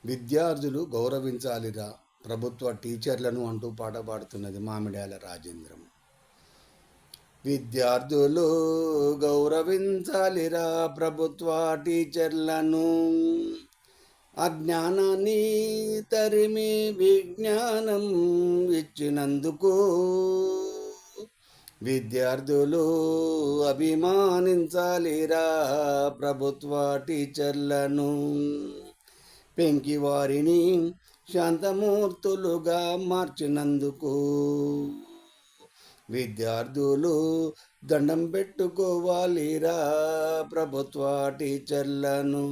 విద్యార్థులు గౌరవించాలిరా ప్రభుత్వ టీచర్లను అంటూ పాట పాడుతున్నది మామిడాల రాజేంద్రం. విద్యార్థులు గౌరవించాలిరా ప్రభుత్వ టీచర్లను, అజ్ఞానాన్ని తరిమి విజ్ఞానం ఇచ్చినందుకు విద్యార్థులు అభిమానించాలిరా ప్రభుత్వ టీచర్లను. పెంకి వారిని శాంతమూర్తులుగా మార్చినందుకు విద్యార్థులు దండం పెట్టుకోవాలిరా ప్రభుత్వ టీచర్లను.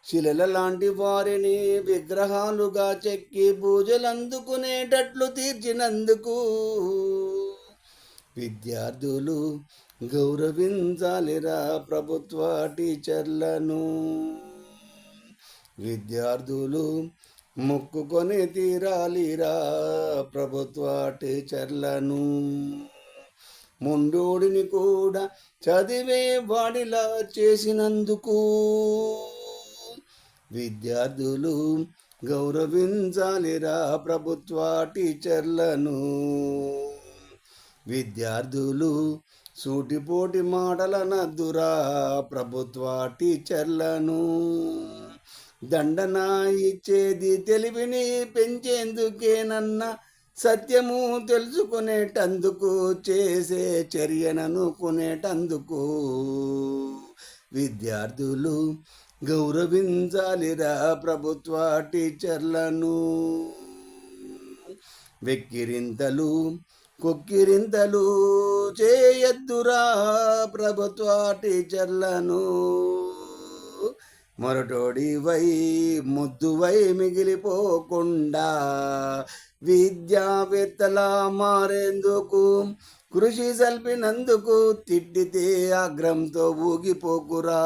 శిలల లాంటి వారిని విగ్రహాలుగా చెక్కి పూజలందుకునేటట్లు తీర్చినందుకు విద్యార్థులు గౌరవించాలిరా ప్రభుత్వ టీచర్లను. విద్యార్థులు మొక్కుకొని తీరాలిరా ప్రభుత్వ టీచర్లను. ముండోడిని కూడా చదివే వాడిలా చేసినందుకు విద్యార్థులు గౌరవించాలిరా ప్రభుత్వ టీచర్లను. విద్యార్థులు సూటిపోటి మాటలనద్దురా ప్రభుత్వ టీచర్లను. దండన ఇచ్చేది తెలివిని పెంచేందుకేనన్న సత్యము తెలుసుకునేటందుకు, చేసే చర్యననుకునేటందుకు విద్యార్థులు గౌరవించాలిరా ప్రభుత్వ టీచర్లను. వెక్కిరింతలు కొక్కిరింతలు చేయద్దురా ప్రభుత్వ టీచర్లను. మొరటోడివై ముద్దువై మిగిలిపోకుండా విద్యావేత్తలా మారేందుకు కృషి సల్పినందుకు తిట్టితే ఆగ్రహంతో ఊగిపోకురా.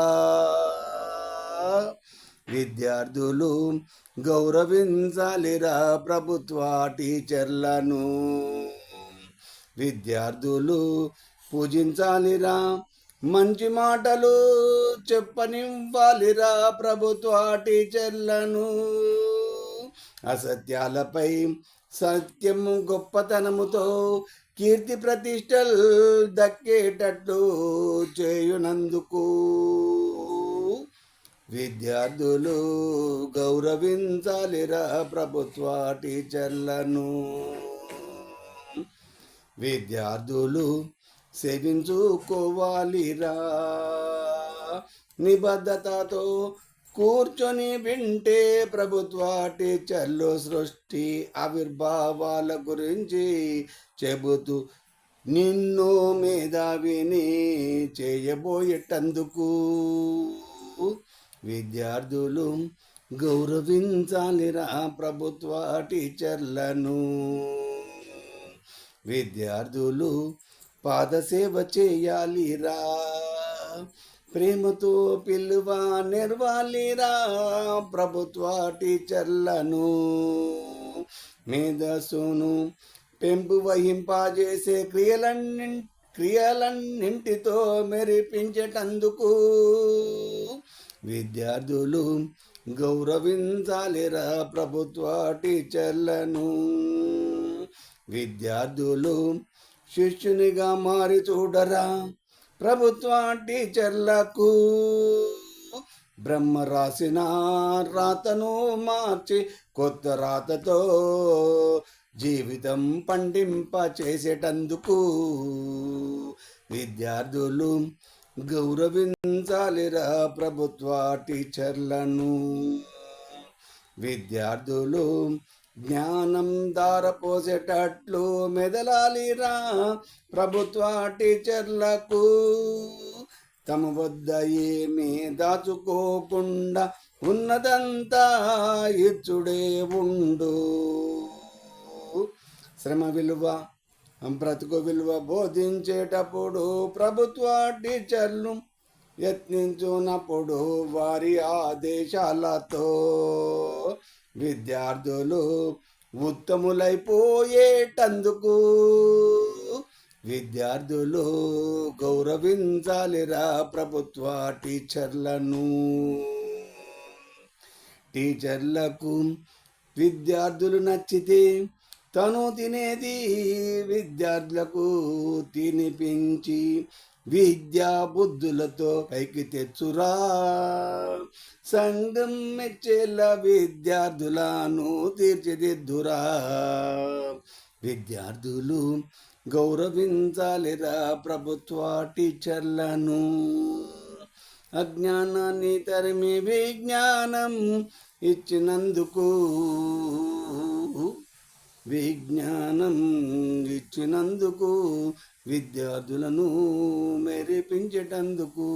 విద్యార్థులు గౌరవించాలిరా ప్రభుత్వ టీచర్లను. విద్యార్థులు పూజించాలిరా, మంచి మాటలు చెప్పనివ్వాలిరా ప్రభుత్వ టీచర్లను. అసత్యాలపై సత్యము గొప్పతనముతో కీర్తి ప్రతిష్టలు దక్కేటట్లు చేయునందుకు విద్యార్థులు గౌరవించాలిరా ప్రభుత్వ టీచర్లను. విద్యార్థులు సేవించుకోవాలిరా, నిబద్ధతతో కూర్చొని వింటే ప్రభుత్వ టీచర్లు సృష్టి ఆవిర్భావాల గురించి చెబుతూ నిన్ను మేధావిని చేయబోయేటందుకు విద్యార్థులు గౌరవించాలిరా ప్రభుత్వ టీచర్లను. విద్యార్థులు పాదసేవ చేయాలిరా, ప్రేమతో పిలువ నెరవాలిరా ప్రభుత్వ టీచర్లను. మేధస్సును పెంపు వహింపజేసే క్రియలన్నింటితో మెరిపించేటందుకు విద్యార్థులు గౌరవించాలిరా ప్రభుత్వ టీచర్లను. విద్యార్థులు శిష్యునిగా మారి చూడరా ప్రభుత్వ టీచర్లకు. బ్రహ్మ రాసిన రాతను మార్చి కొత్త రాతతో జీవితం పండింప చేసేటందుకు విద్యార్థులు గౌరవించాలిరా ప్రభుత్వ టీచర్లను. విద్యార్థులు జ్ఞానం దారపోసేటట్లు మెదలాలిరా ప్రభుత్వ టీచర్లకు. తమ వద్ద ఏమీ దాచుకోకుండా ఉన్నదంతా ఇచ్చుడే ఉండు. శ్రమ విలువ బ్రతుకు విలువ బోధించేటప్పుడు ప్రభుత్వ టీచర్లు యత్నించున్నప్పుడు వారి ఆదేశాలతో విద్యార్థులు ఉత్తములైపోయేటందుకు విద్యార్థులు గౌరవించాలిరా ప్రభుత్వ టీచర్లను. టీచర్లకు విద్యార్థులు నచ్చితే తను తినేది విద్యార్థులకు తినిపించి విద్యా బుద్ధులతో పైకి తెచ్చురా. సంఘం మెచ్చేలా విద్యార్థులను తీర్చిదిద్దురా. విద్యార్థులు గౌరవించాలిరా ప్రభుత్వ టీచర్లను. అజ్ఞానాన్ని తరిమి విజ్ఞానం ఇచ్చినందుకు, విజ్ఞానం ఇచ్చినందుకు, విద్యార్థులను మెరిపించేటందుకు.